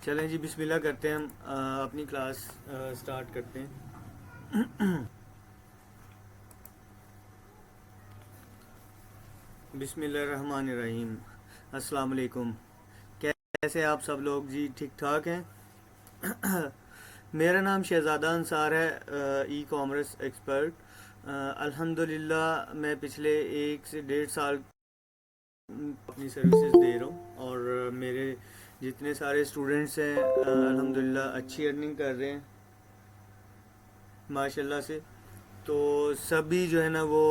चलें जी, बिस्मिल्लाह करते हैं। हम अपनी क्लास स्टार्ट करते हैं। बिस्मिल्लाहिर्रहमानिर्रहीम। अस्सलाम वालेकुम। कैसे आप सब लोग जी? ठीक ठाक हैं? मेरा नाम शहज़ादा अंसार है, ई कॉमर्स एक्सपर्ट। अल्हम्दुलिल्लाह मैं पिछले 1 से 1.5 साल अपनी सर्विसेज दे रहा हूँ, और मेरे जितने सारे स्टूडेंट्स हैं अल्हम्दुलिल्लाह अच्छी अर्निंग कर रहे हैं माशाल्लाह से। तो सभी जो है ना वो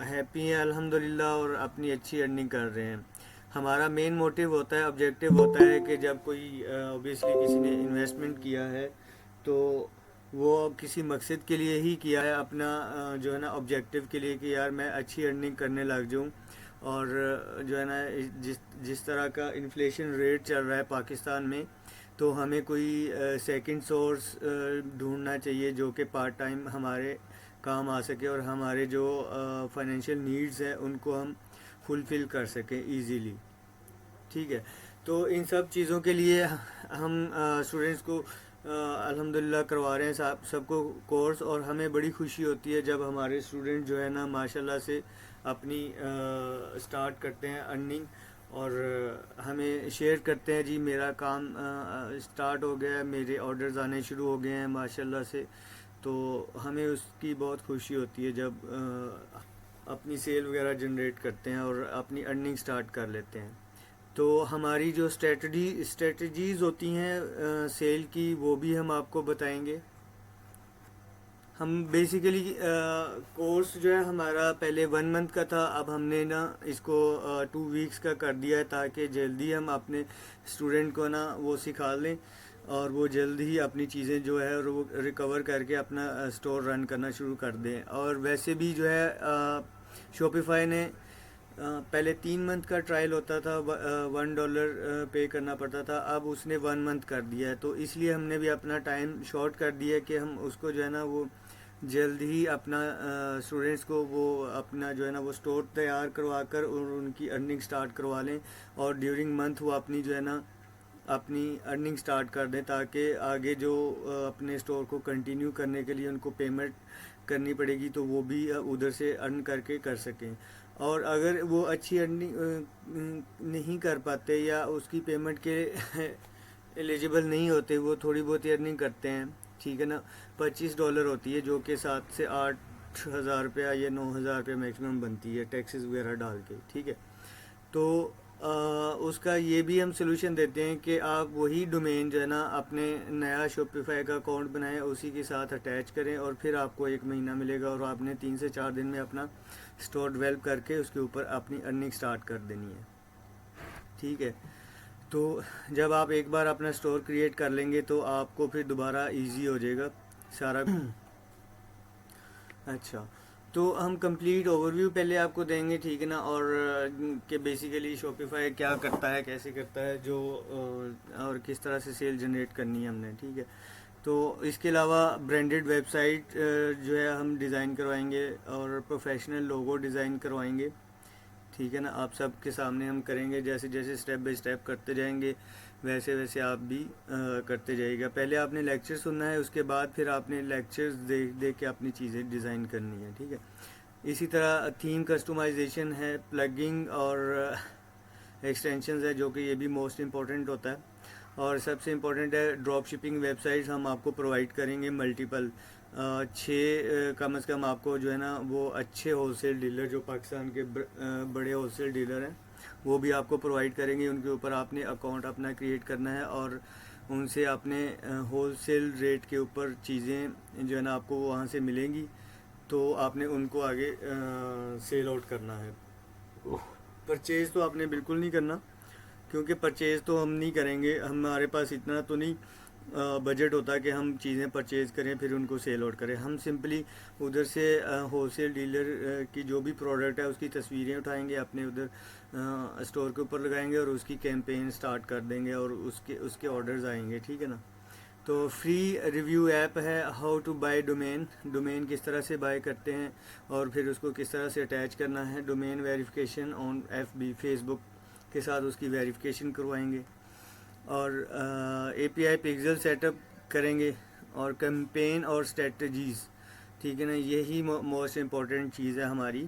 हैप्पी हैं अल्हम्दुलिल्लाह, और अपनी अच्छी अर्निंग कर रहे हैं। हमारा मेन मोटिव होता है, ऑब्जेक्टिव होता है कि जब कोई ऑब्वियसली किसी ने इन्वेस्टमेंट किया है तो वो किसी मकसद के लिए ही किया है, अपना जो है ना ऑब्जेक्टिव के लिए कि यार मैं अच्छी अर्निंग करने लग जाऊँ। और जो है ना जिस जिस तरह का इन्फ्लेशन रेट चल रहा है पाकिस्तान में, तो हमें कोई सेकंड सोर्स ढूंढना चाहिए जो कि पार्ट टाइम हमारे काम आ सके, और हमारे जो फाइनेंशियल नीड्स हैं उनको हम फुलफ़िल कर सकें इजीली। ठीक है। तो इन सब चीज़ों के लिए हम स्टूडेंट्स को अल्हम्दुलिल्लाह करवा रहे हैं सबको कोर्स, और हमें बड़ी खुशी होती है जब हमारे स्टूडेंट जो है ना माशाल्लाह से अपनी स्टार्ट करते हैं अर्निंग, और हमें शेयर करते हैं जी मेरा काम स्टार्ट हो गया है, मेरे ऑर्डर्स आने शुरू हो गए हैं माशाल्लाह से। तो हमें उसकी बहुत खुशी होती है जब अपनी सेल वगैरह जनरेट करते हैं और अपनी अर्निंग स्टार्ट कर लेते हैं। तो हमारी जो स्ट्रेटजीज़ होती हैं सेल की, वो भी हम आपको बताएंगे। हम बेसिकली कोर्स जो है हमारा पहले 1 मंथ का था, अब हमने ना इसको 2 वीक्स का कर दिया है ताकि जल्दी हम अपने स्टूडेंट को ना वो सिखा लें, और वो जल्दी ही अपनी चीज़ें जो है और वो रिकवर करके अपना स्टोर रन करना शुरू कर दें। और वैसे भी जो है शॉपिफाई ने पहले 3 मंथ का ट्रायल होता था, $1 पे करना पड़ता था, अब उसने 1 मंथ कर दिया है। तो इसलिए हमने भी अपना टाइम शॉर्ट कर दिया है कि हम उसको जो है ना वो जल्द ही अपना स्टूडेंट्स को वो अपना जो है ना वो स्टोर तैयार करवा कर और उनकी अर्निंग स्टार्ट करवा लें, और ड्यूरिंग मंथ वो अपनी जो है ना अपनी अर्निंग स्टार्ट कर दें, ताकि आगे जो अपने स्टोर को कंटिन्यू करने के लिए उनको पेमेंट करनी पड़ेगी तो वो भी उधर से अर्न करके कर सकें। और अगर वो अच्छी अर्निंग नहीं कर पाते या उसकी पेमेंट के एलिजिबल नहीं होते, वो थोड़ी बहुत अर्निंग करते हैं, ठीक है ना, $25 होती है, जो कि 7 से 8 हज़ार रुपया या 9 हज़ार रुपया मैक्सिमम बनती है टैक्सेस वगैरह डाल के। ठीक है। तो उसका ये भी हम सोल्यूशन देते हैं कि आप वही डोमेन जो है ना अपने नया शॉपिफाई का अकाउंट बनाएं, उसी के साथ अटैच करें, और फिर आपको 1 महीना मिलेगा, और आपने 3 से 4 दिन में अपना स्टोर डेवलप करके उसके ऊपर अपनी अर्निंग स्टार्ट कर देनी है। ठीक है। तो जब आप एक बार अपना स्टोर क्रिएट कर लेंगे तो आपको फिर दोबारा इजी हो जाएगा सारा। अच्छा, तो हम कंप्लीट ओवरव्यू पहले आपको देंगे, ठीक है ना, और कि बेसिकली शॉपिफाई क्या करता है, कैसे करता है, जो और किस तरह से सेल जनरेट करनी है हमने। ठीक है। तो इसके अलावा ब्रांडेड वेबसाइट जो है हम डिज़ाइन करवाएंगे, और प्रोफेशनल लोगो डिज़ाइन करवाएंगे। ठीक है ना, आप सबके सामने हम करेंगे, जैसे जैसे स्टेप बाय स्टेप करते जाएंगे वैसे वैसे आप भी करते जाइएगा। पहले आपने लेक्चर सुनना है, उसके बाद फिर आपने लेक्चर्स देख देख के अपनी चीज़ें डिज़ाइन करनी है। ठीक है। इसी तरह थीम कस्टमाइजेशन है, प्लगिंग और एक्सटेंशंस है, जो कि ये भी मोस्ट इम्पॉर्टेंट होता है। और सबसे इम्पोर्टेंट है ड्रॉप शिपिंग वेबसाइट्स हम आपको प्रोवाइड करेंगे, मल्टीपल 6 कम से कम आपको जो है ना वो अच्छे होलसेल डीलर जो पाकिस्तान के बड़े होलसेल डीलर हैं वो भी आपको प्रोवाइड करेंगे। उनके ऊपर आपने अकाउंट अपना क्रिएट करना है, और उनसे आपने होलसेल रेट के ऊपर चीज़ें जो है ना आपको वहाँ से मिलेंगी, तो आपने उनको आगे सेल आउट करना है। परचेज़ तो आपने बिल्कुल नहीं करना, क्योंकि परचेज़ तो हम नहीं करेंगे, हमारे पास इतना तो नहीं बजट होता कि हम चीज़ें परचेज़ करें फिर उनको सेल आउट करें। हम सिंपली उधर से होलसेल डीलर की जो भी प्रोडक्ट है उसकी तस्वीरें उठाएंगे, अपने उधर स्टोर के ऊपर लगाएंगे, और उसकी कैंपेन स्टार्ट कर देंगे, और उसके उसके ऑर्डर्स आएंगे। ठीक है ना। तो फ्री रिव्यू ऐप है how to buy domain, domain किस तरह से बाय करते हैं और फिर उसको किस तरह से अटैच करना है। Domain verification on FB Facebook के साथ उसकी वेरिफिकेशन करवाएंगे। और एपीआई पिक्सल सेटअप करेंगे, और कैंपेन और स्ट्रेटजीज़, ठीक है ना। यही मोस्ट इम्पॉर्टेंट चीज़ है हमारी,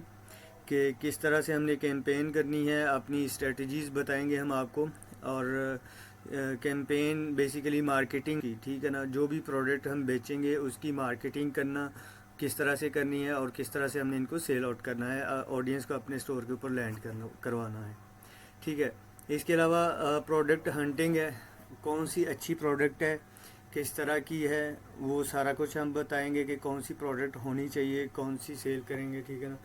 कि किस तरह से हमने कैंपेन करनी है, अपनी स्ट्रेटजीज़ बताएंगे हम आपको। और कैंपेन बेसिकली मार्केटिंग की, ठीक है ना। जो भी प्रोडक्ट हम बेचेंगे उसकी मार्केटिंग करना किस तरह से करनी है, और किस तरह से हमने इनको सेल आउट करना है, ऑडियंस को अपने स्टोर के ऊपर लैंड करवाना है, ठीक है। इसके अलावा प्रोडक्ट हंटिंग है, कौन सी अच्छी प्रोडक्ट है, किस तरह की है, वो सारा कुछ हम बताएंगे कि कौन सी प्रोडक्ट होनी चाहिए, कौन सी सेल करेंगे, ठीक है ना।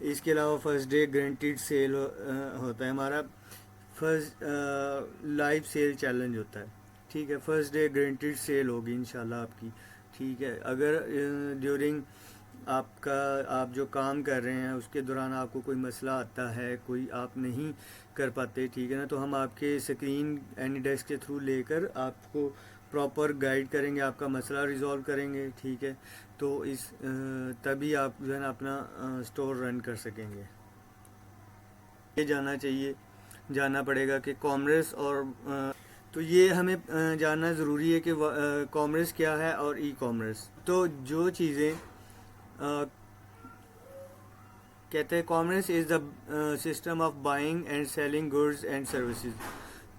इसके अलावा फर्स्ट डे गारंटीड सेल होता है हमारा, फर्स्ट लाइव सेल चैलेंज होता है, ठीक है। फर्स्ट डे गारंटीड सेल होगी इंशाल्लाह आपकी, ठीक है। अगर ड्यूरिंग आपका आप जो काम कर रहे हैं उसके दौरान आपको कोई मसला आता है, कोई आप नहीं कर पाते, ठीक है ना, तो हम आपके स्क्रीन एनी डेस्क के थ्रू लेकर आपको प्रॉपर गाइड करेंगे, आपका मसला रिजॉल्व करेंगे, ठीक है। तो इस तभी आप जो है ना अपना स्टोर रन कर सकेंगे। ये जानना पड़ेगा कि कॉमर्स और तो ये हमें जानना ज़रूरी है कि कॉमर्स क्या है और ई कॉमर्स। तो जो चीज़ें कहते हैं, commerce is the system of buying and selling goods and services,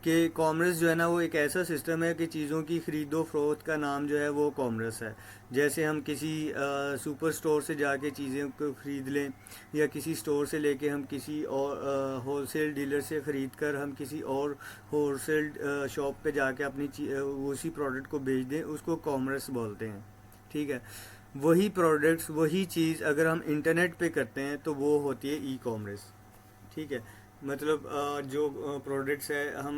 कि कॉमर्स जो है ना वो एक ऐसा सिस्टम है कि चीज़ों की ख़रीदो फरोख्त का नाम जो है वो कॉमर्स है। जैसे हम किसी सुपर स्टोर से जाके चीज़ें को ख़रीद लें, या किसी स्टोर से लेके हम किसी और होलसेल डीलर से ख़रीद कर हम किसी और होलसेल शॉप पे जाके अपनी उसी प्रोडक्ट को बेच दें, उसको कॉमर्स बोलते हैं, ठीक है। वही प्रोडक्ट्स, वही चीज़ अगर हम इंटरनेट पे करते हैं तो वो होती है ई कॉमर्स, ठीक है। मतलब जो प्रोडक्ट्स है हम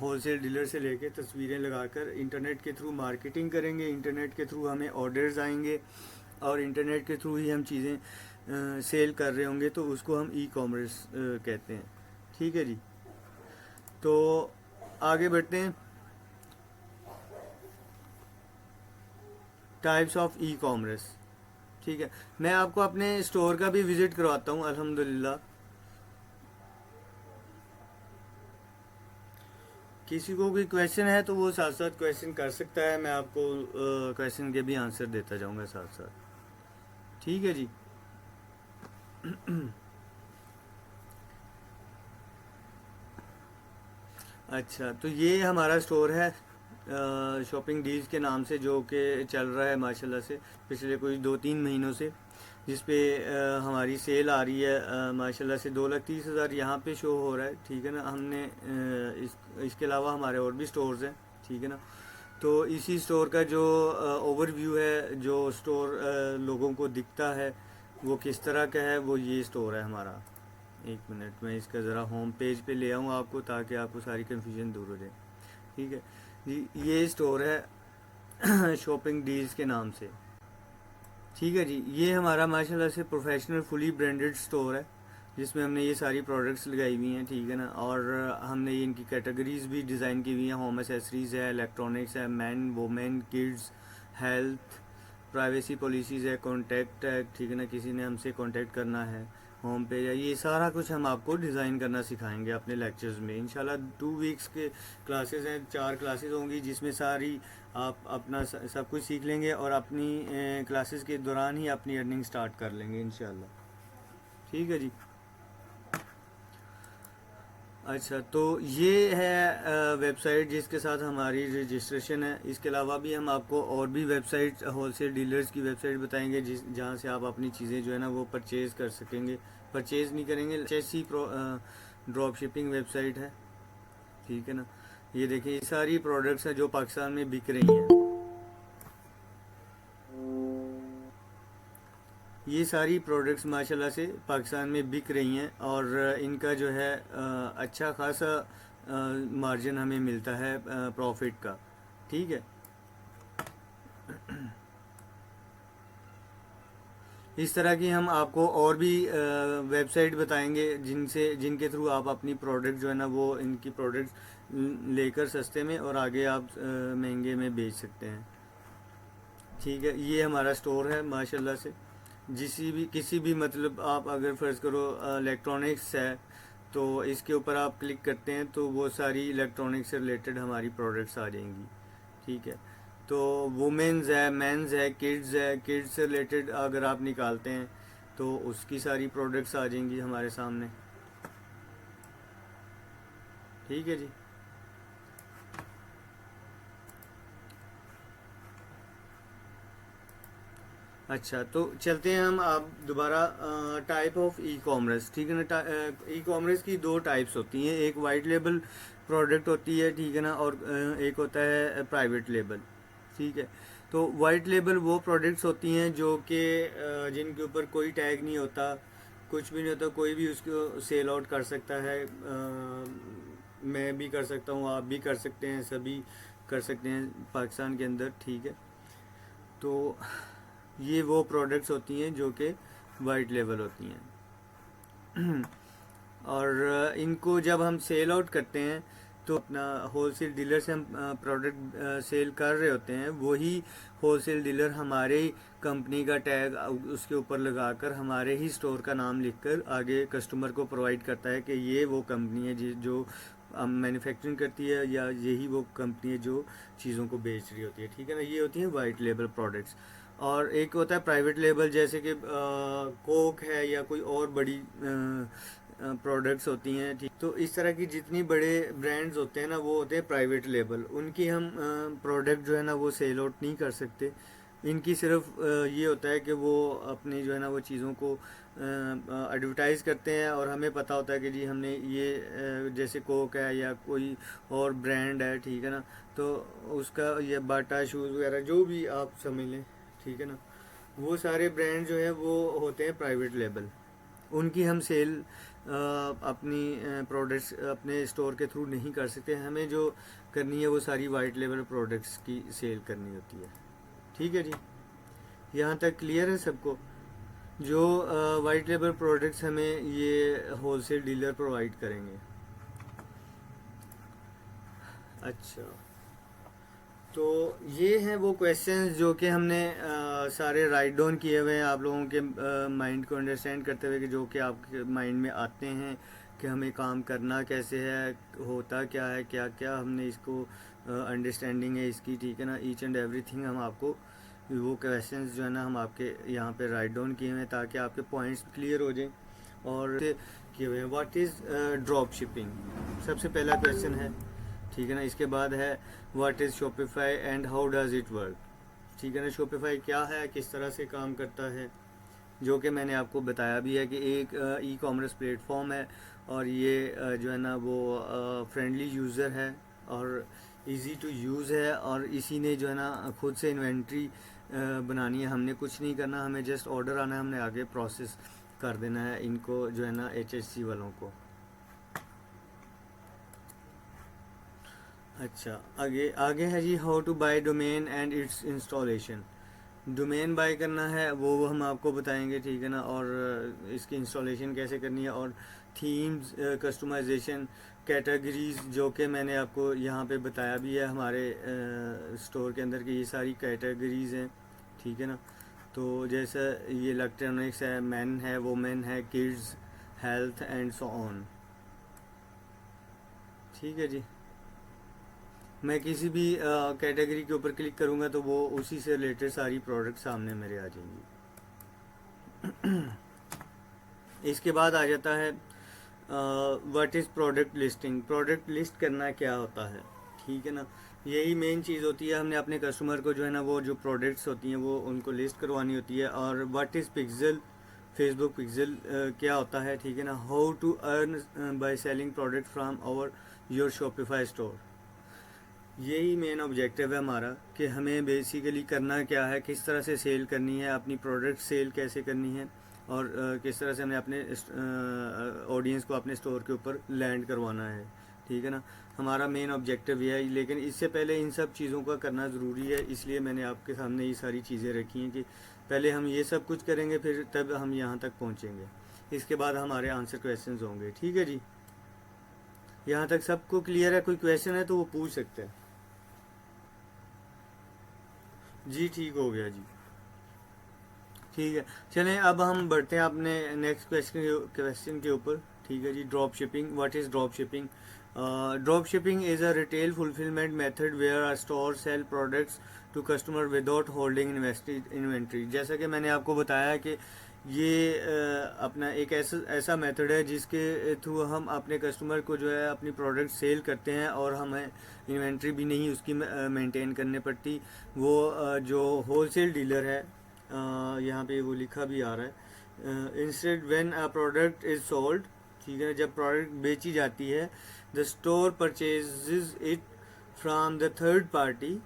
होलसेल डीलर से लेके तस्वीरें लगाकर इंटरनेट के थ्रू मार्केटिंग करेंगे, इंटरनेट के थ्रू हमें ऑर्डर्स आएंगे, और इंटरनेट के थ्रू ही हम चीज़ें सेल कर रहे होंगे, तो उसको हम ई कॉमर्स कहते हैं, ठीक है जी। तो आगे बढ़ते हैं, टाइप्स ऑफ ई कॉमर्स, ठीक है। मैं आपको अपने स्टोर का भी विज़िट करवाता हूँ अल्हम्दुलिल्लाह। किसी को कोई क्वेश्चन है तो वो साथ साथ क्वेश्चन कर सकता है, मैं आपको क्वेश्चन के भी आंसर देता जाऊंगा साथ साथ, ठीक है जी। अच्छा, तो ये हमारा स्टोर है शॉपिंग डील्स के नाम से, जो कि चल रहा है माशाल्लाह से पिछले कोई 2-3 महीनों से, जिस पे हमारी सेल आ रही है माशाल्लाह से 2,30,000 यहाँ पे शो हो रहा है, ठीक है ना। हमने इसके अलावा हमारे और भी स्टोर्स हैं, ठीक है ना। तो इसी स्टोर का जो ओवरव्यू है, जो स्टोर लोगों को दिखता है वो किस तरह का है, वो ये स्टोर है हमारा। एक मिनट, मैं इसका ज़रा होम पेज पे ले आऊँ आपको, ताकि आपको सारी कन्फ्यूजन दूर हो जाए, ठीक है जी। ये स्टोर है शॉपिंग डील्स के नाम से, ठीक है जी। ये हमारा माशाल्लाह से प्रोफेशनल फुली ब्रांडेड स्टोर है, जिसमें हमने ये सारी प्रोडक्ट्स लगाई हुई हैं, ठीक है ना। और हमने ये इनकी कैटेगरीज भी डिज़ाइन की हुई हैं, होम एसेसरीज़ है, इलेक्ट्रॉनिक्स है, man women kids, health, privacy policies है, कॉन्टैक्ट है, ठीक है ना, किसी ने हमसे कॉन्टैक्ट करना है, होम पेज है, ये सारा कुछ हम आपको डिज़ाइन करना सिखाएंगे अपने लेक्चर्स में इंशाल्लाह। 2 वीक्स के क्लासेस हैं, 4 क्लासेस होंगी, जिसमें सारी आप अपना सब कुछ सीख लेंगे, और अपनी क्लासेस के दौरान ही अपनी अर्निंग स्टार्ट कर लेंगे इंशाल्लाह, ठीक है जी। अच्छा, तो ये है वेबसाइट जिसके साथ हमारी रजिस्ट्रेशन है। इसके अलावा भी हम आपको और भी वेबसाइट, होलसेल डीलर्स की वेबसाइट बताएंगे, जहाँ से आप अपनी चीज़ें जो है ना वो परचेज़ कर सकेंगे। परचेज़ नहीं करेंगे, जैसी ड्रॉप शिपिंग वेबसाइट है, ठीक है ना। ये देखिए, ये सारी प्रोडक्ट्स हैं जो पाकिस्तान में बिक रही हैं, ये सारी प्रोडक्ट्स माशाल्लाह से पाकिस्तान में बिक रही हैं, और इनका जो है अच्छा खासा मार्जिन हमें मिलता है प्रॉफिट का, ठीक है। इस तरह की हम आपको और भी वेबसाइट बताएंगे, जिनके थ्रू आप अपनी प्रोडक्ट जो है ना वो इनकी प्रोडक्ट लेकर सस्ते में और आगे आप महंगे में बेच सकते हैं, ठीक है। ये हमारा स्टोर है माशाल्लाह से। किसी भी मतलब आप अगर फ़र्ज़ करो इलेक्ट्रॉनिक्स है, तो इसके ऊपर आप क्लिक करते हैं तो वो सारी इलेक्ट्रॉनिक से रिलेटेड हमारी प्रोडक्ट्स आ जाएंगी। ठीक है, तो वुमेन्स है, मेंस है, किड्स से रिलेटेड अगर आप निकालते हैं तो उसकी सारी प्रोडक्ट्स आ जाएंगी हमारे सामने। ठीक है जी। अच्छा, तो चलते हैं हम आप दोबारा टाइप ऑफ ई कॉमर्स। ठीक है ना, ई कॉमर्स की दो टाइप्स होती हैं, एक वाइट लेबल प्रोडक्ट होती है, ठीक है ना, और एक होता है प्राइवेट लेबल। ठीक है, तो वाइट लेबल वो प्रोडक्ट्स होती हैं जो कि जिनके ऊपर कोई टैग नहीं होता, कुछ भी नहीं होता, कोई भी उसको सेल आउट कर सकता है। मैं भी कर सकता हूँ, आप भी कर सकते हैं, सभी कर सकते हैं पाकिस्तान के अंदर। ठीक है, तो ये वो प्रोडक्ट्स होती हैं जो कि वाइट लेवल होती हैं। और इनको जब हम सेल आउट करते हैं तो अपना होलसेल डीलर से हम प्रोडक्ट सेल कर रहे होते हैं, वही होलसेल डीलर हमारे कंपनी का टैग उसके ऊपर लगाकर हमारे ही स्टोर का नाम लिखकर आगे कस्टमर को प्रोवाइड करता है कि ये वो कंपनी है जो मैन्युफैक्चरिंग करती है, या यही वो कंपनी है जो चीज़ों को बेच रही होती है। ठीक है ना, ये होती हैं वाइट लेबल प्रोडक्ट्स। और एक होता है प्राइवेट लेबल, जैसे कि कोक है या कोई और बड़ी प्रोडक्ट्स होती हैं। ठीक, तो इस तरह की जितनी बड़े ब्रांड्स होते हैं ना, वो होते हैं प्राइवेट लेबल। उनकी हम प्रोडक्ट जो है ना वो सेल आउट नहीं कर सकते। इनकी सिर्फ ये होता है कि वो अपनी जो है ना वो चीज़ों को एडवर्टाइज़ करते हैं, और हमें पता होता है कि जी हमने ये जैसे कोक है या कोई और ब्रांड है, ठीक है ना, तो उसका ये बाटा शूज़ वगैरह जो भी आप समझ लें, ठीक है ना, वो सारे ब्रांड जो है वो होते हैं प्राइवेट लेबल। उनकी हम सेल अपनी प्रोडक्ट्स अपने स्टोर के थ्रू नहीं कर सकते। हमें जो करनी है वो सारी वाइट लेबल प्रोडक्ट्स की सेल करनी होती है। ठीक है जी, यहाँ तक क्लियर है सबको? जो वाइट लेबल प्रोडक्ट्स हमें ये होलसेल डीलर प्रोवाइड करेंगे। अच्छा, तो ये हैं वो क्वेश्चंस जो कि हमने सारे राइट डाउन किए हुए हैं आप लोगों के माइंड को अंडरस्टैंड करते हुए, कि जो कि आपके माइंड में आते हैं कि हमें काम करना कैसे है, होता क्या है, क्या क्या हमने इसको अंडरस्टैंडिंग है इसकी। ठीक है ना, ईच एंड एवरीथिंग हम आपको वो क्वेश्चंस जो है ना हम आपके यहाँ पे राइट डाउन किए हुए हैं ताकि आपके पॉइंट्स क्लियर हो जाएं। और किए हुए हैं व्हाट इज़ ड्रॉप शिपिंग, सबसे पहला क्वेश्चन है। ठीक है ना, इसके बाद है what is Shopify and how does it work. ठीक है ना, शॉपिफाई क्या है, किस तरह से काम करता है, जो कि मैंने आपको बताया भी है कि एक ई कॉमर्स प्लेटफॉर्म है, और ये जो है ना वो फ्रेंडली यूज़र है और इजी टू यूज़ है, और इसी ने जो है ना खुद से इन्वेंट्री बनानी है। हमने कुछ नहीं करना, हमें जस्ट ऑर्डर आना है, हमने आगे प्रोसेस कर देना है इनको जो है ना HSC वालों को। अच्छा, आगे आगे है जी how to buy domain and its installation. Domain buy करना है वो हम आपको बताएंगे, ठीक है ना, और इसकी इंस्टॉलेशन कैसे करनी है, और थीम्स, कस्टमाइजेशन, कैटेगरीज जो कि मैंने आपको यहाँ पे बताया भी है हमारे स्टोर के अंदर की ये सारी कैटेगरीज हैं। ठीक है ना, तो जैसे ये इलेक्ट्रॉनिक्स है, मैन है, वोमेन है, kids, health and so on. ठीक है जी, मैं किसी भी कैटेगरी के ऊपर क्लिक करूँगा तो वो उसी से रिलेटेड सारी प्रोडक्ट सामने मेरे आ जाएंगी। इसके बाद आ जाता है what is product listing. Product list करना क्या होता है, ठीक है ना, यही मेन चीज़ होती है। हमने अपने कस्टमर को जो है ना वो जो प्रोडक्ट्स होती हैं वो उनको लिस्ट करवानी होती है। और what is pixel, Facebook pixel क्या होता है, ठीक है ना, how to earn by selling product from our your Shopify store. यही मेन ऑब्जेक्टिव है हमारा कि हमें बेसिकली करना क्या है, किस तरह से सेल करनी है, अपनी प्रोडक्ट सेल कैसे करनी है, और किस तरह से हमें अपने ऑडियंस को अपने स्टोर के ऊपर लैंड करवाना है। ठीक है ना, हमारा मेन ऑब्जेक्टिव ये है। लेकिन इससे पहले इन सब चीज़ों का करना ज़रूरी है, इसलिए मैंने आपके सामने ये सारी चीज़ें रखी हैं कि पहले हम ये सब कुछ करेंगे, फिर तब हम यहाँ तक पहुँचेंगे। इसके बाद हमारे आंसर क्वेश्चंस होंगे। ठीक है जी, यहाँ तक सबको क्लियर है? कोई क्वेश्चन है तो वो पूछ सकते हैं। जी ठीक हो गया जी। ठीक है, चलें अब हम बढ़ते हैं अपने नेक्स्ट क्वेश्चन के ऊपर। ठीक है जी। Drop shipping, what is drop shipping? Drop shipping is a retail fulfillment method where a store sell products to customer without holding invested inventory. जैसा कि मैंने आपको बताया कि ये अपना एक ऐसा ऐसा मेथड है जिसके थ्रू हम अपने कस्टमर को जो है अपनी प्रोडक्ट सेल करते हैं और हमें इन्वेंट्री भी नहीं उसकी मेंटेन करने पड़ती। वो जो होलसेल डीलर है, यहाँ पे वो लिखा भी आ रहा है, instead when a product is sold, ठीक है, जब प्रोडक्ट बेची जाती है, the store purchases it from the third party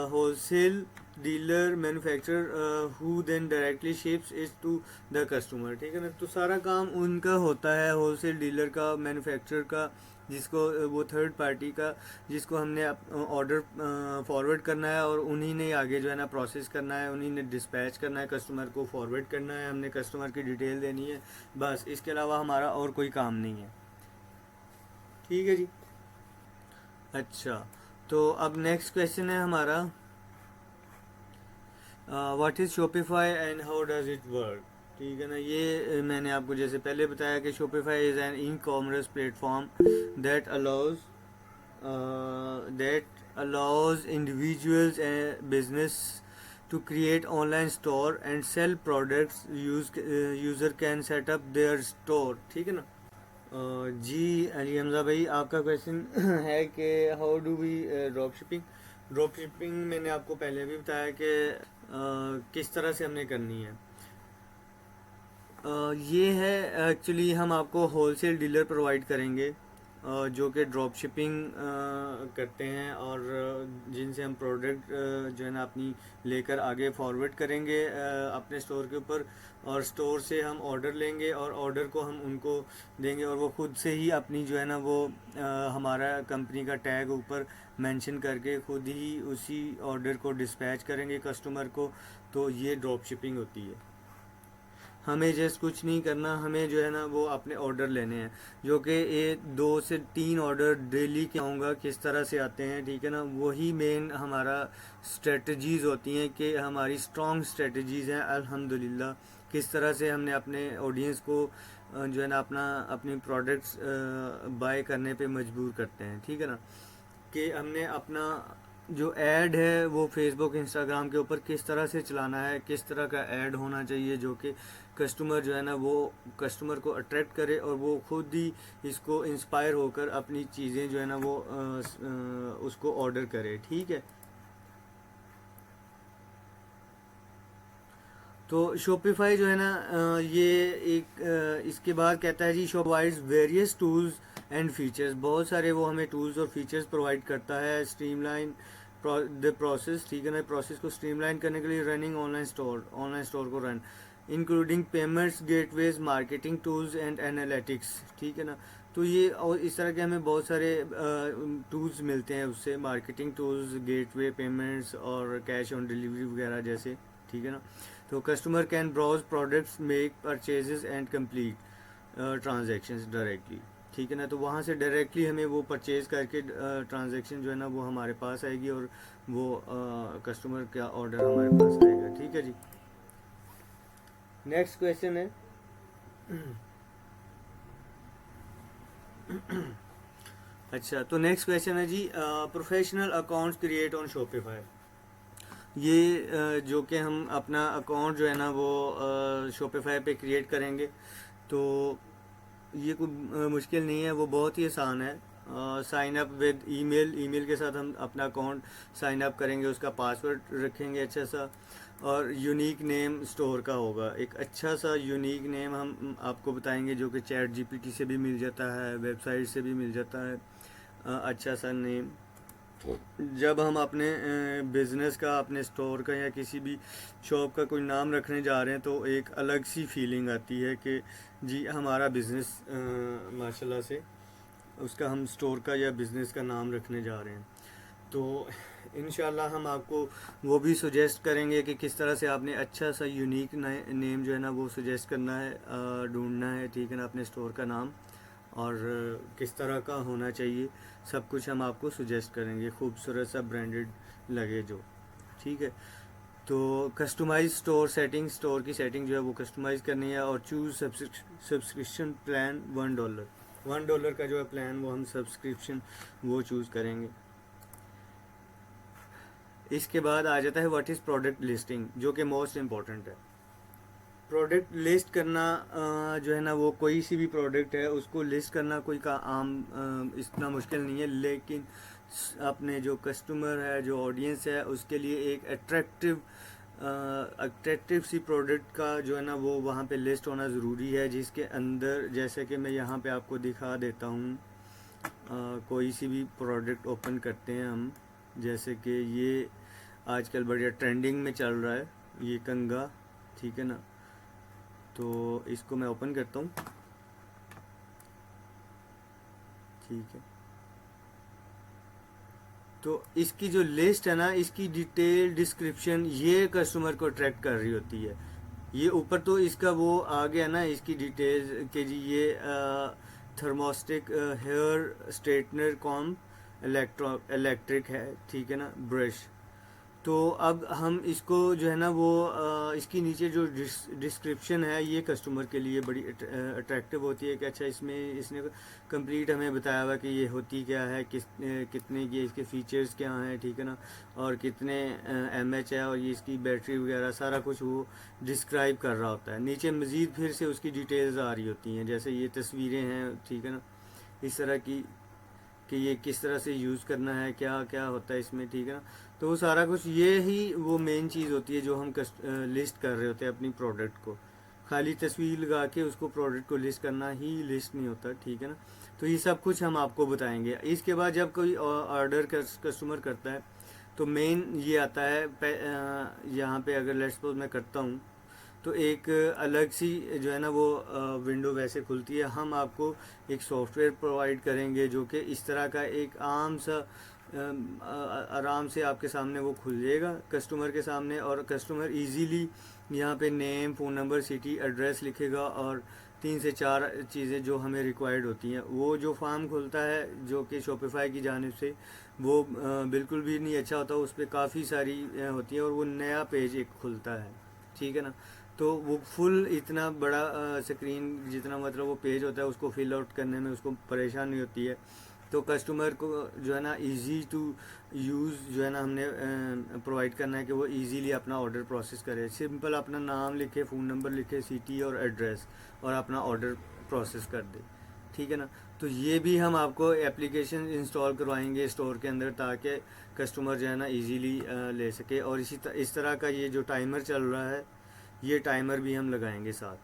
wholesale dealer manufacturer who then directly ships it to the customer, ठीक है ना। तो सारा काम उनका होता है, होलसेल डीलर का, मैन्युफैक्चरर का, जिसको वो थर्ड पार्टी का, जिसको हमने ऑर्डर फॉरवर्ड करना है और उन्हीं ने आगे जो है ना प्रोसेस करना है, उन्हीं ने डिस्पैच करना है, कस्टमर को फॉरवर्ड करना है, हमने कस्टमर की डिटेल देनी है, बस इसके अलावा हमारा और कोई काम नहीं है, ठीक है जी। अच्छा, तो अब नेक्स्ट क्वेश्चन है हमारा, what is Shopify and how does it work, ठीक है ना। ये मैंने आपको जैसे पहले बताया कि Shopify is an e commerce platform that allows that allows individuals and business to create online store and sell products. User can set up their store, ठीक है ना। जी अली हमज़ा भाई, आपका क्वेश्चन है कि how do we drop shipping. Drop shipping मैंने आपको पहले भी बताया कि किस तरह से हमने करनी है। ये है एक्चुअली, हम आपको होलसेल डीलर प्रोवाइड करेंगे जो कि ड्रॉप शिपिंग करते हैं और जिनसे हम प्रोडक्ट जो है ना अपनी लेकर आगे फॉरवर्ड करेंगे अपने स्टोर के ऊपर, और स्टोर से हम ऑर्डर लेंगे और ऑर्डर को हम उनको देंगे और वो खुद से ही अपनी जो है ना वो हमारा कंपनी का टैग ऊपर मेंशन करके खुद ही उसी ऑर्डर को डिस्पैच करेंगे कस्टमर को। तो ये ड्रॉप शिपिंग होती है। हमें जस्ट कुछ नहीं करना, हमें जो है ना वो अपने ऑर्डर लेने हैं, जो कि ये 2 से 3 ऑर्डर डेली के आऊँगा किस तरह से आते हैं, ठीक है ना। वही मेन हमारा स्ट्रेटजीज़ होती हैं कि हमारी स्ट्रॉन्ग स्ट्रेटजीज़ हैं अल्हम्दुलिल्लाह, किस तरह से हमने अपने ऑडियंस को जो है ना अपनी प्रोडक्ट्स बाय करने पे मजबूर करते हैं, ठीक है ना। कि हमने अपना जो ऐड है वो फेसबुक इंस्टाग्राम के ऊपर किस तरह से चलाना है, किस तरह का ऐड होना चाहिए जो कि कस्टमर जो है ना वो कस्टमर को अट्रैक्ट करे और वो खुद ही इसको इंस्पायर होकर अपनी चीज़ें जो है ना वो उसको ऑर्डर करे, ठीक है। तो शॉपिफाई जो है ना ये एक इसके बाद कहता है जी, shop provides various tools and features, बहुत सारे वो हमें टूल्स और फीचर्स प्रोवाइड करता है। स्ट्रीमलाइन द प्रोसेस, ठीक है ना, प्रोसेस को स्ट्रीमलाइन करने के लिए रनिंग ऑनलाइन स्टोर को run including payments, gateways, marketing tools and analytics, ठीक है ना। तो ये और इस तरह के हमें बहुत सारे टूल्स मिलते हैं उससे, मार्केटिंग टूल्स, गेटवे, पेमेंट्स और कैश ऑन डिलीवरी वगैरह जैसे, ठीक है ना। तो customer can browse products, make purchases and complete transactions directly, ठीक है ना। तो वहाँ से डायरेक्टली हमें वो परचेज करके ट्रांजेक्शन जो है ना वो हमारे पास आएगी और वो कस्टमर का ऑर्डर हमारे पास आएगा, ठीक है जी। नेक्स्ट क्वेश्चन है अच्छा, तो नेक्स्ट क्वेश्चन है जी, professional accounts create on Shopify. ये जो कि हम अपना अकाउंट जो है ना वो शॉपिफाई पे क्रिएट करेंगे, तो ये कोई मुश्किल नहीं है, वो बहुत ही आसान है। साइन अप विद ईमेल के साथ हम अपना अकाउंट साइन अप करेंगे, उसका पासवर्ड रखेंगे अच्छा सा, और यूनिक नेम स्टोर का होगा, एक अच्छा सा यूनिक नेम हम आपको बताएंगे जो कि चैट जीपीटी से भी मिल जाता है, वेबसाइट से भी मिल जाता है, अच्छा सा नेम। जब हम अपने बिज़नेस का, अपने स्टोर का या किसी भी शॉप का कोई नाम रखने जा रहे हैं तो एक अलग सी फीलिंग आती है कि जी हमारा बिज़नेस माशाल्लाह से उसका हम स्टोर का या बिज़नेस का नाम रखने जा रहे हैं। तो इंशाल्लाह हम आपको वो भी सुजेस्ट करेंगे कि किस तरह से आपने अच्छा सा यूनिक नेम जो है ना वो सुजेस्ट करना है, ढूंढना है, ठीक है ना, अपने स्टोर का नाम, और किस तरह का होना चाहिए, सब कुछ हम आपको सुजेस्ट करेंगे, खूबसूरत सा ब्रांडेड लगे जो, ठीक है। तो कस्टमाइज स्टोर सेटिंग, स्टोर की सेटिंग जो है वो कस्टमाइज करनी है, और चूज़ सब्सक्रिप्शन प्लान $1 का जो है प्लान वो हम सब्सक्रिप्शन वो चूज़ करेंगे। इसके बाद आ जाता है व्हाट इज़ प्रोडक्ट लिस्टिंग, जो कि मोस्ट इम्पॉर्टेंट है। प्रोडक्ट लिस्ट करना जो है ना, वो कोई सी भी प्रोडक्ट है उसको लिस्ट करना कोई का आम इतना मुश्किल नहीं है, लेकिन अपने जो कस्टमर है, जो ऑडियंस है, उसके लिए एक अट्रैक्टिव सी प्रोडक्ट का जो है ना वो वहाँ पे लिस्ट होना ज़रूरी है, जिसके अंदर जैसे कि मैं यहाँ पे आपको दिखा देता हूँ। कोई सी भी प्रोडक्ट ओपन करते हैं हम, जैसे कि ये आजकल बढ़िया ट्रेंडिंग में चल रहा है ये कंगा, ठीक है ना। तो इसको मैं ओपन करता हूँ, ठीक है। तो इसकी जो लिस्ट है ना, इसकी डिटेल डिस्क्रिप्शन ये कस्टमर को अट्रैक्ट कर रही होती है। ये ऊपर तो इसका वो आ गया ना, इसकी डिटेल्स के जी ये थर्मोस्टिक हेयर स्ट्रेटनर कॉम इलेक्ट्रिक है, ठीक है ना, ब्रश। तो अब हम इसको जो है ना वो इसकी नीचे जो डिस्क्रिप्शन है ये कस्टमर के लिए बड़ी अट्रैक्टिव होती है कि अच्छा इसमें इसने कंप्लीट हमें बताया हुआ कि ये होती क्या है, कितने की इसके फीचर्स क्या हैं, ठीक है ना, और कितने एमएच है, और ये इसकी बैटरी वगैरह सारा कुछ वो डिस्क्राइब कर रहा होता है। नीचे मज़ीद फिर से उसकी डिटेल्स आ रही होती हैं, जैसे ये तस्वीरें हैं, ठीक है ना, इस तरह की कि ये किस तरह से यूज़ करना है, क्या क्या होता है इसमें, ठीक है ना। तो वो सारा कुछ ये ही वो मेन चीज़ होती है जो हम लिस्ट कर रहे होते हैं अपनी प्रोडक्ट को। खाली तस्वीर लगा के उसको प्रोडक्ट को लिस्ट करना ही लिस्ट नहीं होता, ठीक है ना। तो ये सब कुछ हम आपको बताएंगे। इसके बाद जब कोई ऑर्डर कस्टमर करता है तो मेन ये आता है यहाँ पे अगर लेट्स सपोज मैं करता हूँ तो एक अलग सी जो है ना वो विंडो वैसे खुलती है। हम आपको एक सॉफ्टवेयर प्रोवाइड करेंगे जो कि इस तरह का एक आम सा आराम से आपके सामने वो खुल जाएगा कस्टमर के सामने, और कस्टमर इजीली यहाँ पे name, phone number, city, address लिखेगा, और 3 से 4 चीज़ें जो हमें रिक्वायर्ड होती हैं। वो जो फॉर्म खुलता है जो कि शॉपिफाई की जानिब से, वो बिल्कुल भी नहीं अच्छा होता, उस पर काफ़ी सारी होती है, और वो नया पेज एक खुलता है, ठीक है ना। तो वो फुल इतना बड़ा स्क्रीन जितना मतलब वो पेज होता है उसको फिल आउट करने में उसको परेशानी होती है। तो कस्टमर को जो है ना इजी टू यूज़ जो है ना हमने प्रोवाइड करना है कि वो इजीली अपना ऑर्डर प्रोसेस करे। सिंपल अपना नाम लिखे, फ़ोन नंबर लिखे, सिटी और एड्रेस, और अपना ऑर्डर प्रोसेस कर दे, ठीक है ना। तो ये भी हम आपको एप्लीकेशन इंस्टॉल करवाएंगे स्टोर के अंदर, ताकि कस्टमर जो है ना इजीली ले सके। और इस तरह का ये जो टाइमर चल रहा है, ये टाइमर भी हम लगाएंगे साथ,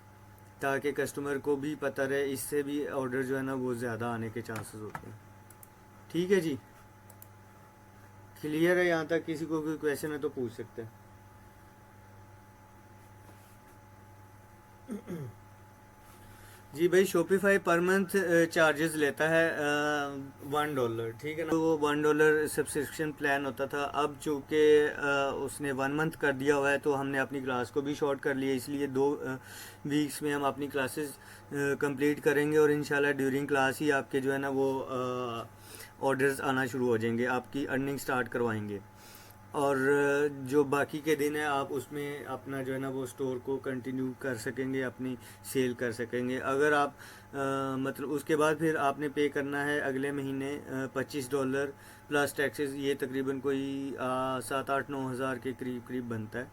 ताकि कस्टमर को भी पता रहे, इससे भी ऑर्डर जो है ना वो ज़्यादा आने के चांसेस होते हैं। ठीक है जी, क्लियर है यहाँ तक? किसी को कोई क्वेश्चन है तो पूछ सकते हैं। जी भाई, शॉपिफाई पर मंथ चार्जेस लेता है $1, ठीक है ना। तो वो $1 सब्सक्रिप्शन प्लान होता था। अब चूँकि उसने 1 मंथ कर दिया हुआ है तो हमने अपनी क्लास को भी शॉर्ट कर लिया, इसलिए 2 वीक्स में हम अपनी क्लासेस कंप्लीट करेंगे, और इंशाल्लाह ड्यूरिंग क्लास ही आपके जो है ना वो ऑर्डर्स आना शुरू हो जाएंगे, आपकी अर्निंग स्टार्ट करवाएंगे। और जो बाकी के दिन है आप उसमें अपना जो है ना वो स्टोर को कंटिन्यू कर सकेंगे, अपनी सेल कर सकेंगे। अगर आप मतलब उसके बाद फिर आपने पे करना है अगले महीने $25 प्लस टैक्सेस। ये तकरीबन कोई 7-8-9 हज़ार के करीब करीब बनता है,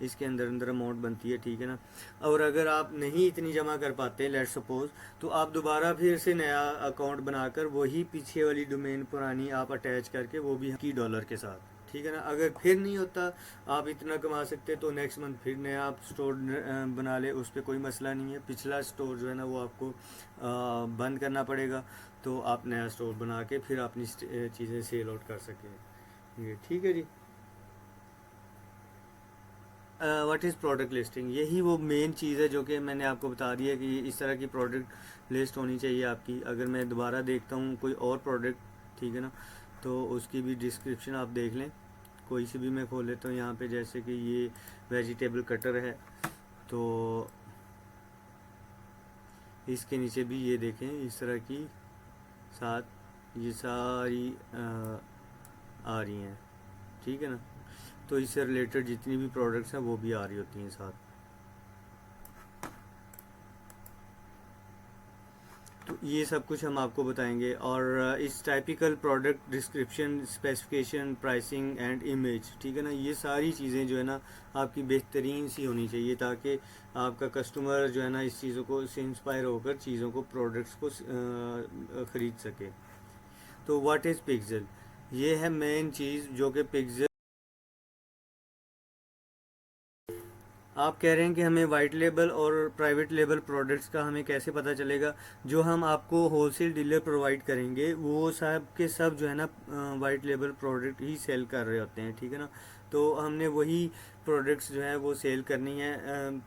इसके अंदर अंदर अमाउंट बनती है, ठीक है ना। और अगर आप नहीं इतनी जमा कर पाते लेट्स सपोज, तो आप दोबारा फिर से नया अकाउंट बनाकर वही पीछे वाली डोमेन पुरानी आप अटैच करके वो भी $1 के साथ, ठीक है ना। अगर फिर नहीं होता, आप इतना कमा सकते तो नेक्स्ट मंथ फिर नया आप स्टोर बना ले, उस पर कोई मसला नहीं है। पिछला स्टोर जो है ना वो आपको बंद करना पड़ेगा, तो आप नया स्टोर बना के फिर अपनी चीज़ें सेल आउट कर सकें। ये ठीक है जी। व्हाट इज़ प्रोडक्ट लिस्टिंग, यही वो मेन चीज़ है जो कि मैंने आपको बता दी है कि इस तरह की प्रोडक्ट लिस्ट होनी चाहिए आपकी। अगर मैं दोबारा देखता हूँ कोई और प्रोडक्ट, ठीक है ना, तो उसकी भी डिस्क्रिप्शन आप देख लें। कोई सी भी मैं खोल लेता हूँ यहाँ पे, जैसे कि ये वेजिटेबल कटर है, तो इसके नीचे भी ये देखें इस तरह की साथ ये सारी आ रही हैं, ठीक है ना। तो इससे रिलेटेड जितनी भी प्रोडक्ट्स हैं वो भी आ रही होती हैं साथ। तो ये सब कुछ हम आपको बताएंगे, और इस typical product description, specification, pricing and image, ठीक है ना, ये सारी चीज़ें जो है ना आपकी बेहतरीन सी होनी चाहिए, ताकि आपका कस्टमर जो है ना इस चीज़ों को से इंस्पायर होकर चीज़ों को, प्रोडक्ट्स को ख़रीद सके। तो व्हाट इज़ पिक्सल, ये है मेन चीज़ जो कि पिक्सल। आप कह रहे हैं कि हमें वाइट लेबल और प्राइवेट लेबल प्रोडक्ट्स का हमें कैसे पता चलेगा। जो हम आपको होलसेल डीलर प्रोवाइड करेंगे वो सब के सब जो है ना वाइट लेबल प्रोडक्ट ही सेल कर रहे होते हैं, ठीक है ना। तो हमने वही प्रोडक्ट्स जो है वो सेल करनी है,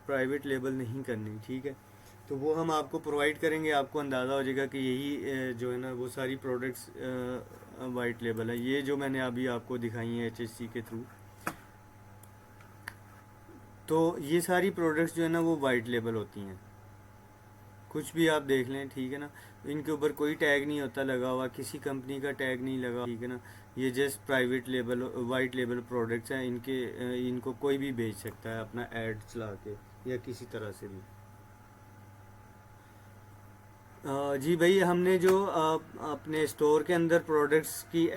प्राइवेट लेबल नहीं करनी, ठीक है। तो वो हम आपको प्रोवाइड करेंगे, आपको अंदाज़ा हो जाएगा कि यही जो है ना वो सारी प्रोडक्ट्स वाइट लेबल है। ये जो मैंने अभी आपको दिखाई हैं HSC के थ्रू, तो ये सारी प्रोडक्ट्स जो है ना वो वाइट लेबल होती हैं। कुछ भी आप देख लें, ठीक है ना, इनके ऊपर कोई टैग नहीं होता लगा हुआ, किसी कंपनी का टैग नहीं लगा, ठीक है ना। ये just private label, white label products हैं। इनको कोई भी बेच सकता है अपना ऐड चला के या किसी तरह से भी। जी भाई, हमने जो अपने स्टोर के अंदर प्रोडक्ट्स की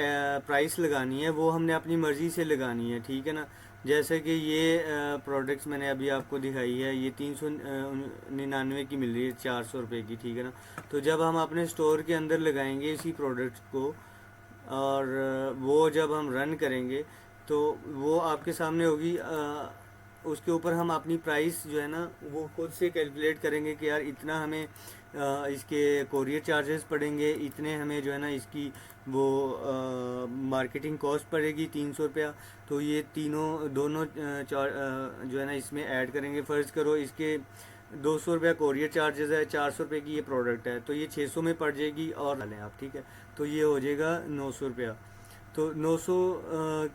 प्राइस लगानी है वो हमने अपनी मर्ज़ी से लगानी है, ठीक है ना। जैसे कि ये प्रोडक्ट्स मैंने अभी आपको दिखाई है, ये 399 की मिल रही है, 400 रुपये की, ठीक है ना। तो जब हम अपने स्टोर के अंदर लगाएंगे इसी प्रोडक्ट्स को, और वो जब हम रन करेंगे तो वो आपके सामने होगी। उसके ऊपर हम अपनी प्राइस जो है ना वो खुद से कैलकुलेट करेंगे कि यार इतना हमें इसके कोरियर चार्जेस पड़ेंगे, इतने हमें जो है ना इसकी वो मार्केटिंग कॉस्ट पड़ेगी 300 रुपया। तो ये तीनों दोनों जो है ना इसमें ऐड करेंगे। फ़र्ज़ करो इसके 200 रुपया कोरियर चार्जेस है, 400 रुपये की ये प्रोडक्ट है, तो ये 600 में पड़ जाएगी और डालें आप, ठीक है। तो ये हो जाएगा 900 रुपया। तो 900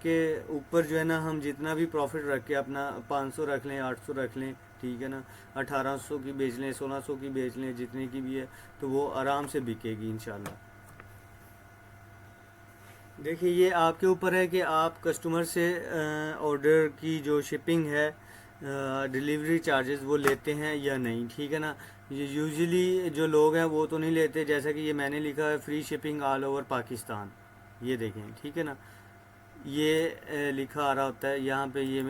के ऊपर जो है ना हम जितना भी प्रॉफिट रख के अपना 500 रख लें, 800 रख लें, ठीक है ना, 1800 की बेच लें, 1600 की बेच लें, जितने की भी है, तो वो आराम से बिकेगी इंशाल्लाह। देखिए, ये आपके ऊपर है कि आप कस्टमर से ऑर्डर की जो शिपिंग है, डिलीवरी चार्जेस वो लेते हैं या नहीं, ठीक है ना। ये यूजुअली जो लोग हैं वो तो नहीं लेते, जैसा कि ये मैंने लिखा है free shipping all over Pakistan, ये देखें, ठीक है ना। ये लिखा आ रहा होता है यहाँ पे, ये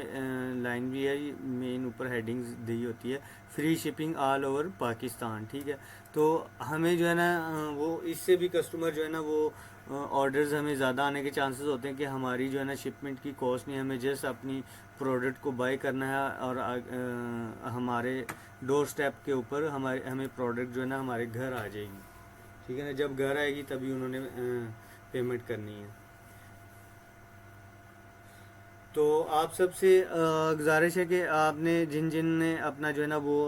लाइन भी है, ये मेन ऊपर हेडिंग्स दी होती है, free shipping all over Pakistan, ठीक है। तो हमें जो है ना वो इससे भी कस्टमर जो है ना वो ऑर्डर्स हमें ज़्यादा आने के चांसेस होते हैं कि हमारी जो है ना शिपमेंट की कॉस्ट नहीं, हमें जस्ट अपनी प्रोडक्ट को बाय करना है, और हमारे डोर स्टेप के ऊपर हमें प्रोडक्ट जो है ना हमारे घर आ जाएगी, ठीक है ना। जब घर आएगी तभी उन्होंने पेमेंट करनी है। तो आप सबसे गुजारिश है कि आपने जिन जिन ने अपना जो है ना वो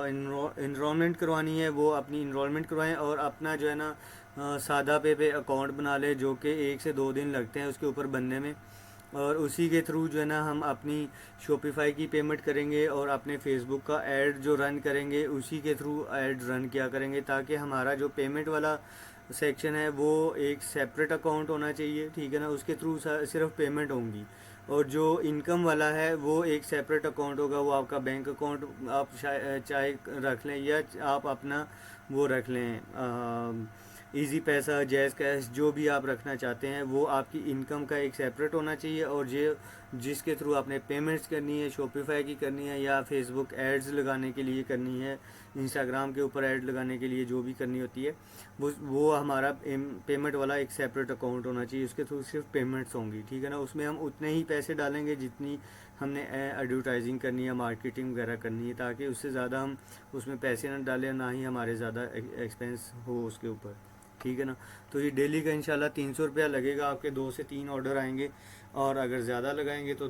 इनरोलमेंट करवानी है वो अपनी इनरोलमेंट करवाएं, और अपना जो है ना सादा पे अकाउंट बना ले, जो कि 1 से 2 दिन लगते हैं उसके ऊपर बनने में। और उसी के थ्रू जो है ना हम अपनी शॉपिफाई की पेमेंट करेंगे, और अपने फेसबुक का ऐड जो रन करेंगे उसी के थ्रू ऐड रन किया करेंगे, ताकि हमारा जो पेमेंट वाला सेक्शन है वो एक सेपरेट अकाउंट होना चाहिए, ठीक है ना, उसके थ्रू सिर्फ पेमेंट होंगी। और जो इनकम वाला है वो एक सेपरेट अकाउंट होगा, वो आपका बैंक अकाउंट आप चाहे रख लें, या आप अपना वो रख लें, इजी पैसा, जैज़ कैश, जो भी आप रखना चाहते हैं, वो आपकी इनकम का एक सेपरेट होना चाहिए। और जो जिसके थ्रू आपने पेमेंट्स करनी है, शॉपिफाई की करनी है, या फेसबुक एड्स लगाने के लिए करनी है, इंस्टाग्राम के ऊपर ऐड लगाने के लिए जो भी करनी होती है, वो हमारा पेमेंट वाला एक सेपरेट अकाउंट होना चाहिए, उसके थ्रू सिर्फ पेमेंट्स होंगी, ठीक है ना। उसमें हम उतने ही पैसे डालेंगे जितनी हमने एडवर्टाइजिंग करनी है, मार्केटिंग वगैरह करनी है, ताकि उससे ज़्यादा हम उसमें पैसे ना डालें, ना ही हमारे ज़्यादा एक्सपेंस हो उसके ऊपर, ठीक है ना। तो ये डेली का इंशाल्लाह 300 रुपया लगेगा, आपके 2 से 3 ऑर्डर आएंगे, और अगर ज़्यादा लगाएंगे तो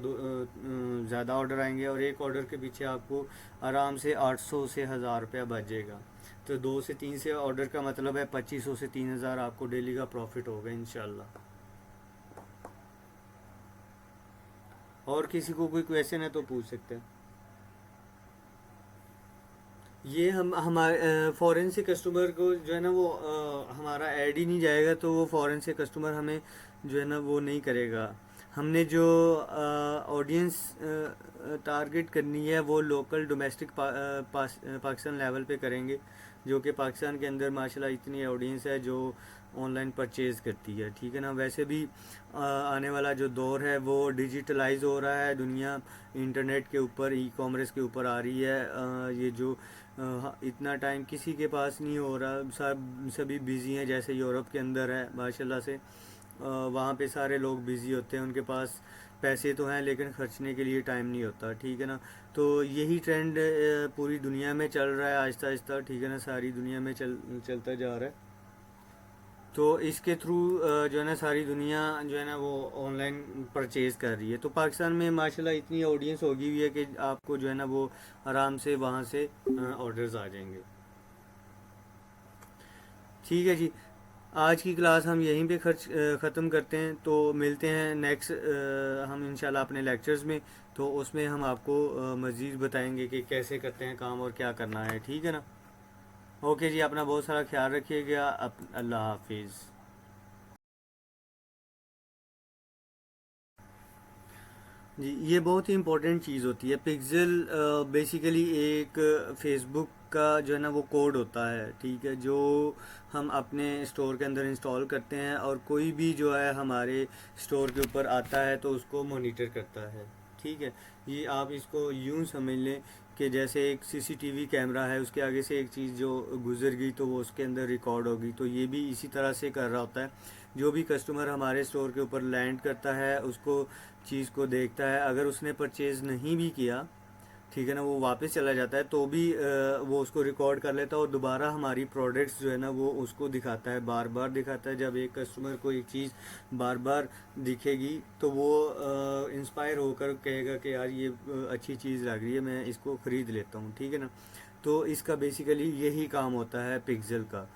ज़्यादा ऑर्डर आएंगे, और एक ऑर्डर के पीछे आपको आराम से 800 से 1000 रुपया बच जाएगा। तो 2 से 3 से ऑर्डर का मतलब है 2500 से 3000 आपको डेली का प्रॉफिट होगा इंशाल्लाह। और किसी को कोई क्वेश्चन है तो पूछ सकते हैं। ये हम हमारे फ़ॉरेन से कस्टमर को जो है ना वो हमारा ऐड ही नहीं जाएगा, तो वो फ़ॉरेन से कस्टमर हमें जो है ना वो नहीं करेगा। हमने जो ऑडियंस टारगेट करनी है वो लोकल डोमेस्टिक पाकिस्तान लेवल पे करेंगे, जो कि पाकिस्तान के अंदर माशाल्लाह इतनी ऑडियंस है जो ऑनलाइन परचेज़ करती है, ठीक है ना। वैसे भी आने वाला जो दौर है वो डिजिटलाइज हो रहा है, दुनिया इंटरनेट के ऊपर, ई कॉमर्स के ऊपर आ रही है। ये जो इतना टाइम किसी के पास नहीं हो रहा, सब सभी बिज़ी हैं, जैसे यूरोप के अंदर है माशाल्लाह से। वहाँ पे सारे लोग बिज़ी होते हैं, उनके पास पैसे तो हैं लेकिन खर्चने के लिए टाइम नहीं होता, ठीक है ना। तो यही ट्रेंड पूरी दुनिया में चल रहा है आहिस्ता आहिस्ता, ठीक है ना, सारी दुनिया में चलता जा रहा है। तो इसके थ्रू जो है ना सारी दुनिया जो है ना वो ऑनलाइन परचेज़ कर रही है। तो पाकिस्तान में माशाल्लाह इतनी ऑडियंस होगी हुई है कि आपको जो है ना वो आराम से वहाँ से ऑर्डर्स आ जाएंगे। ठीक है जी, आज की क्लास हम यहीं पे ख़त्म करते हैं। तो मिलते हैं नेक्स्ट हम इंशाल्लाह अपने लेक्चर्स में। तो उसमें हम आपको मज़ीद बताएंगे कि कैसे करते हैं काम और क्या करना है, ठीक है ना। ओके जी, अपना बहुत सारा ख्याल रखिएगा। अल्लाह हाफिज़। जी, ये बहुत ही इम्पोर्टेंट चीज़ होती है। पिक्सल बेसिकली एक फेसबुक का जो है ना वो कोड होता है, ठीक है, जो हम अपने स्टोर के अंदर इंस्टॉल करते हैं और कोई भी जो है हमारे स्टोर के ऊपर आता है तो उसको मॉनिटर करता है, ठीक है। ये आप इसको यूं समझ लें कि जैसे एक सीसीटीवी कैमरा है, उसके आगे से एक चीज़ जो गुजर गई तो वो उसके अंदर रिकॉर्ड होगी, तो ये भी इसी तरह से कर रहा होता है। जो भी कस्टमर हमारे स्टोर के ऊपर लैंड करता है उसको चीज़ को देखता है, अगर उसने परचेज़ नहीं भी किया, ठीक है ना, वो वापस चला जाता है तो भी वो उसको रिकॉर्ड कर लेता है और दोबारा हमारी प्रोडक्ट्स जो है ना वो उसको दिखाता है, बार बार दिखाता है। जब एक कस्टमर को एक चीज़ बार बार दिखेगी तो वो इंस्पायर होकर कहेगा कि यार ये अच्छी चीज़ लग रही है, मैं इसको ख़रीद लेता हूँ, ठीक है ना। तो इसका बेसिकली यही काम होता है पिक्सल का,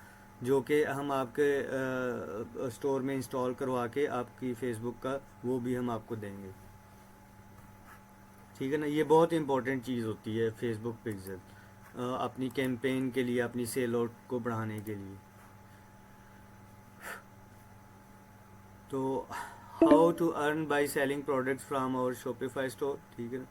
जो कि हम आपके स्टोर में इंस्टॉल करवा के आपकी फ़ेसबुक का वो भी हम आपको देंगे, ठीक है ना। ये बहुत इंपॉर्टेंट चीज़ होती है फेसबुक पिक्सल अपनी कैंपेन के लिए, अपनी सेल आउट को बढ़ाने के लिए। तो how to earn by selling products from our Shopify store, ठीक है ना।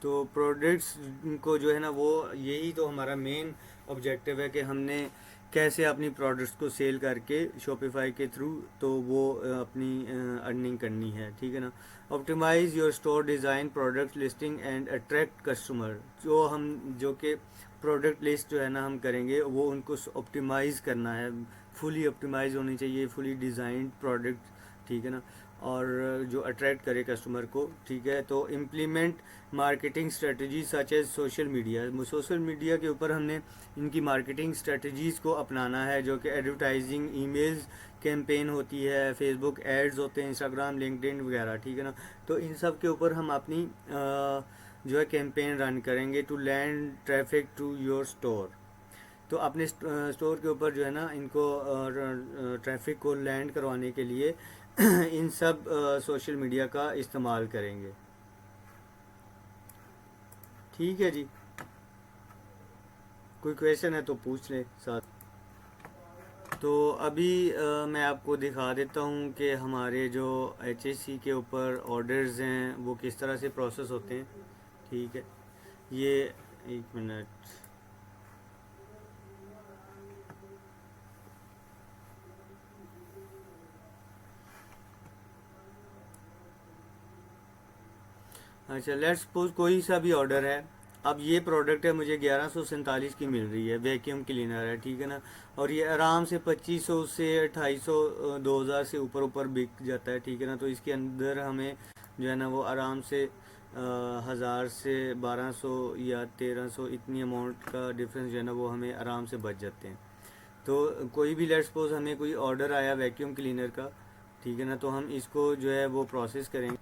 तो प्रोडक्ट्स को जो है ना वो यही तो हमारा मेन ऑब्जेक्टिव है कि हमने कैसे अपनी प्रोडक्ट्स को सेल करके शॉपिफाई के थ्रू तो वो अपनी अर्निंग करनी है, ठीक है ना। Optimize your store design, product listing and attract customer. जो कि प्रोडक्ट लिस्ट जो है ना हम करेंगे वो उनको ऑप्टिमाइज़ करना है, फुली ऑप्टिमाइज होनी चाहिए, फुली डिज़ाइंड प्रोडक्ट, ठीक है ना, और जो अट्रैक्ट करे कस्टमर को, ठीक है। तो implement marketing strategy such as social media के ऊपर हमने इनकी मार्केटिंग स्ट्रेटजीज़ को अपनाना है, जो कि एडवर्टाइजिंग, ईमेल्स कैंपेन होती है, फेसबुक एड्स होते हैं, इंस्टाग्राम, लिंक्डइन वगैरह, ठीक है ना। तो इन सब के ऊपर हम अपनी जो है कैंपेन रन करेंगे to land traffic to your store. तो अपने स्टोर के ऊपर जो है ना इनको ट्रैफिक को लैंड करवाने के लिए इन सब सोशल मीडिया का इस्तेमाल करेंगे, ठीक है जी। कोई क्वेश्चन है तो पूछ लें साथ। तो अभी मैं आपको दिखा देता हूँ कि हमारे जो एचएससी के ऊपर ऑर्डर्स हैं वो किस तरह से प्रोसेस होते हैं, ठीक है। ये एक मिनट। अच्छा, लेट्स सपोज कोई सा भी ऑर्डर है। अब ये प्रोडक्ट है, मुझे 1147 की मिल रही है, वैक्यूम क्लीनर है, ठीक है ना। और ये आराम से 2500 से 2800 2000 से ऊपर ऊपर बिक जाता है, ठीक है ना। तो इसके अंदर हमें जो है ना वो आराम से 1000 से 1200 या 1300 इतनी अमाउंट का डिफरेंस जो है ना वो हमें आराम से बच जाते हैं। तो कोई भी लेट्स सपोज हमें कोई ऑर्डर आया वैक्यूम क्लीनर का, ठीक है ना, तो हम इसको जो है वो प्रोसेस करेंगे।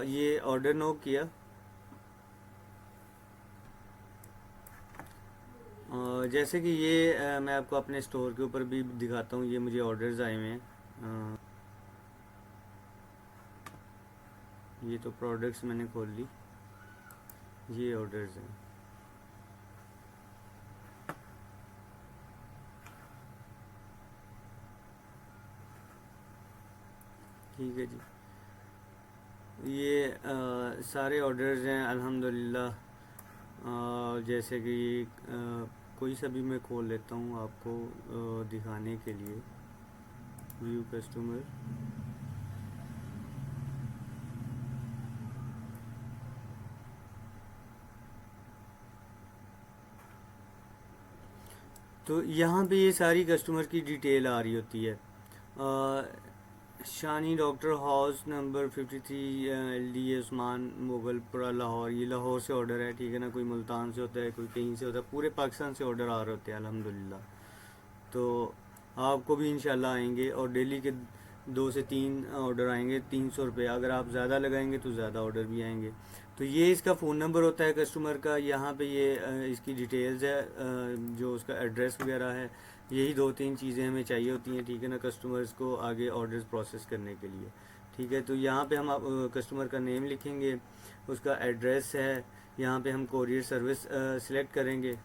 ये ऑर्डर नोट किया। जैसे कि ये मैं आपको अपने स्टोर के ऊपर भी दिखाता हूँ, ये मुझे ऑर्डर्स आए हुए हैं। ये तो प्रोडक्ट्स मैंने खोल ली, ये ऑर्डर्स हैं, ठीक है जी। ये सारे ऑर्डर्स हैं अल्हम्दुलिल्लाह। जैसे कि कोई सा भी मैं खोल लेता हूँ आपको दिखाने के लिए। View customer. तो यहाँ पे ये सारी कस्टमर की डिटेल आ रही होती है। Shani doctor house number 53 LD Usman Mughalpura Lahore. ये लाहौर से ऑर्डर है, ठीक है ना। कोई मुल्तान से होता है, कोई कहीं से होता है, पूरे पाकिस्तान से ऑर्डर आ रहे होते हैं अल्हम्दुलिल्लाह। तो आपको भी इंशाल्लाह आएंगे, और डेली के 2 से 3 ऑर्डर आएंगे। 300 रुपये, अगर आप ज़्यादा लगाएंगे तो ज़्यादा ऑर्डर भी आएंगे। तो ये इसका फ़ोन नंबर होता है कस्टमर का। यहाँ पे ये इसकी डिटेल्स है, जो उसका एड्रेस वगैरह है। यही 2-3 चीज़ें हमें चाहिए होती हैं, ठीक है ना, कस्टमर्स को आगे ऑर्डर्स प्रोसेस करने के लिए। ठीक है, तो यहाँ पे हम कस्टमर का नेम लिखेंगे, उसका एड्रेस है। यहाँ पे हम कोरियर सर्विस सिलेक्ट करेंगे,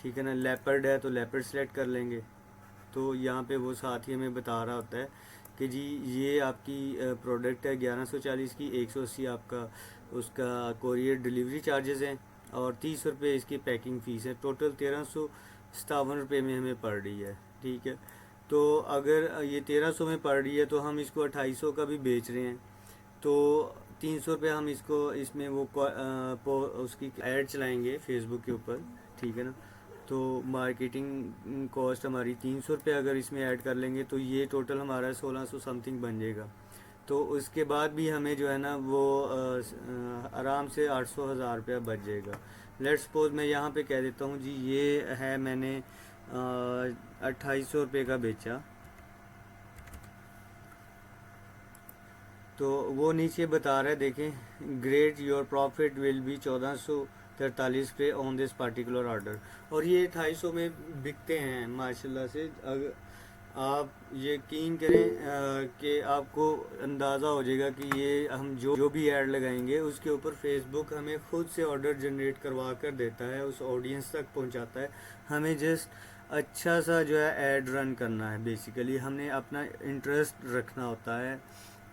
ठीक है ना। लेपर्ड है तो लेपर्ड सेलेक्ट कर लेंगे। तो यहाँ पे वो साथ ही हमें बता रहा होता है कि जी ये आपकी प्रोडक्ट है 1140 की, 180 आपका उसका कोरियर डिलीवरी चार्जेस हैं, और 30 रुपये इसकी पैकिंग फ़ीस है। टोटल 1357 रुपये में हमें पड़ रही है, ठीक है। तो अगर ये 1300 में पड़ रही है तो हम इसको 2800 का भी बेच रहे हैं, तो 300 रुपये हम इसको इसमें वो उसकी ऐड चलाएंगे फेसबुक के ऊपर, ठीक है ना। तो मार्केटिंग कॉस्ट हमारी 300 रुपये अगर इसमें ऐड कर लेंगे तो ये टोटल हमारा 1600 समथिंग बन जाएगा। तो उसके बाद भी हमें जो है ना वो आराम से 800 1000 रुपया बच जाएगा। लेट्स सपोज मैं यहाँ पे कह देता हूँ जी ये है मैंने 2800 रुपये का बेचा। तो वो नीचे बता रहा है, देखें, great your profit will be 1443 पे ऑन दिस पार्टिकुलर ऑर्डर। और ये 250 में बिकते हैं माशाल्लाह से। अगर आप यकीन करें कि आपको अंदाज़ा हो जाएगा कि ये हम जो भी ऐड लगाएंगे उसके ऊपर फेसबुक हमें खुद से ऑर्डर जनरेट करवा कर देता है, उस ऑडियंस तक पहुंचाता है। हमें जस्ट अच्छा सा जो है ऐड रन करना है। बेसिकली हमने अपना इंटरेस्ट रखना होता है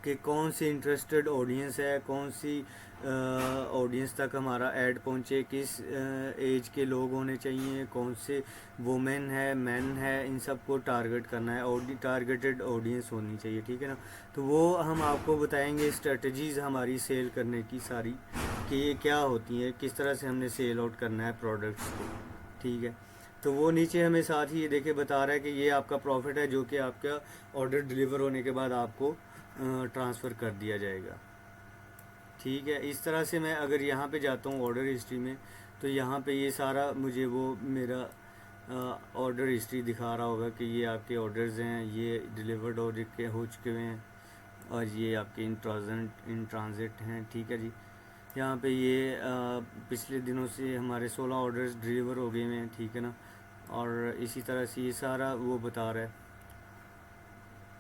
कि कौन सी इंटरेस्टेड ऑडियंस है, कौन सी ऑडियंस तक हमारा ऐड पहुंचे, किस एज के लोग होने चाहिए, कौन से वुमेन है, मेन है, इन सब को टारगेट करना है। टारगेटेड ऑडियंस होनी चाहिए, ठीक है ना। तो वो हम आपको बताएंगे स्ट्रेटजीज़ हमारी सेल करने की सारी, कि ये क्या होती है, किस तरह से हमने सेल आउट करना है प्रोडक्ट्स को, ठीक है। तो वो नीचे हमें साथ ही ये देखे बता रहा है कि ये आपका प्रॉफिट है, जो कि आपका ऑर्डर डिलीवर होने के बाद आपको ट्रांसफ़र कर दिया जाएगा, ठीक है। इस तरह से मैं अगर यहाँ पे जाता हूँ ऑर्डर हिस्ट्री में, तो यहाँ पे ये सारा मुझे वो मेरा ऑर्डर हिस्ट्री दिखा रहा होगा कि ये आपके ऑर्डर्स हैं, ये डिलीवर्ड हो चुके हैं, और ये आपके इन ट्रांजिट हैं, ठीक है जी। यहाँ पे ये पिछले दिनों से हमारे 16 ऑर्डर्स डिलीवर हो गए हैं, ठीक है ना। और इसी तरह से ये सारा वो बता रहा है,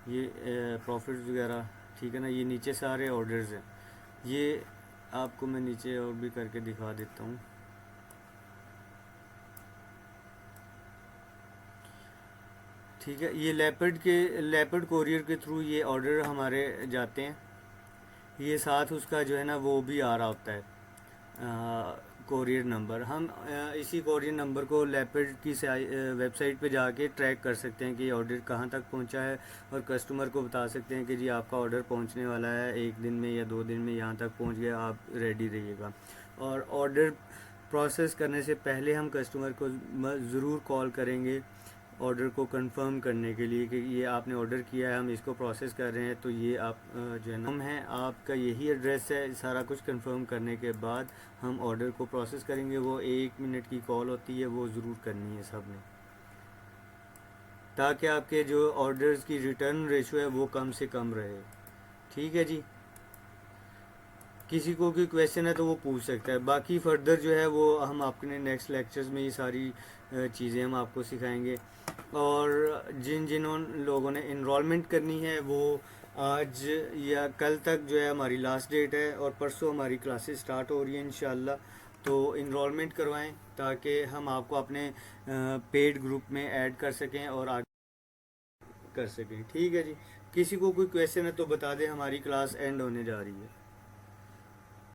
ये प्रॉफिट्स वगैरह, ठीक है ना। ये नीचे सारे ऑर्डर्स हैं। ये आपको मैं नीचे और भी करके दिखा देता हूँ, ठीक है। ये लेपर्ड कोरियर के थ्रू ये ऑर्डर हमारे जाते हैं। ये साथ उसका जो है ना वो भी आ रहा होता है कोरियर नंबर। हम इसी कोरियर नंबर को लेपर्ड की वेबसाइट पे जाके ट्रैक कर सकते हैं कि ऑर्डर कहाँ तक पहुंचा है, और कस्टमर को बता सकते हैं कि जी आपका ऑर्डर पहुंचने वाला है 1 दिन में या 2 दिन में, यहाँ तक पहुंच गया, आप रेडी रहिएगा। और ऑर्डर प्रोसेस करने से पहले हम कस्टमर को ज़रूर कॉल करेंगे ऑर्डर को कंफर्म करने के लिए कि ये आपने ऑर्डर किया है, हम इसको प्रोसेस कर रहे हैं। तो ये आप जो है ना हम हैं, आपका यही एड्रेस है। सारा कुछ कंफर्म करने के बाद हम ऑर्डर को प्रोसेस करेंगे। वो 1 मिनट की कॉल होती है, वो ज़रूर करनी है सब ने, ताकि आपके जो ऑर्डर्स की रिटर्न रेशो है वो कम से कम रहे, ठीक है जी। किसी को कोई क्वेश्चन है तो वो पूछ सकता है। बाकी फर्दर जो है वो हम अपने नेक्स्ट लेक्चर्स में ये सारी चीज़ें हम आपको सिखाएंगे। और जिन लोगों ने इनरोलमेंट करनी है वो आज या कल तक जो है हमारी लास्ट डेट है, और परसों हमारी क्लासेस स्टार्ट हो रही हैं इंशाल्लाह। तो इनरोलमेंट करवाएं ताकि हम आपको अपने पेड ग्रुप में ऐड कर सकें और आगे कर सकें, ठीक है जी। किसी को कोई क्वेश्चन है तो बता दे, हमारी क्लास एंड होने जा रही है।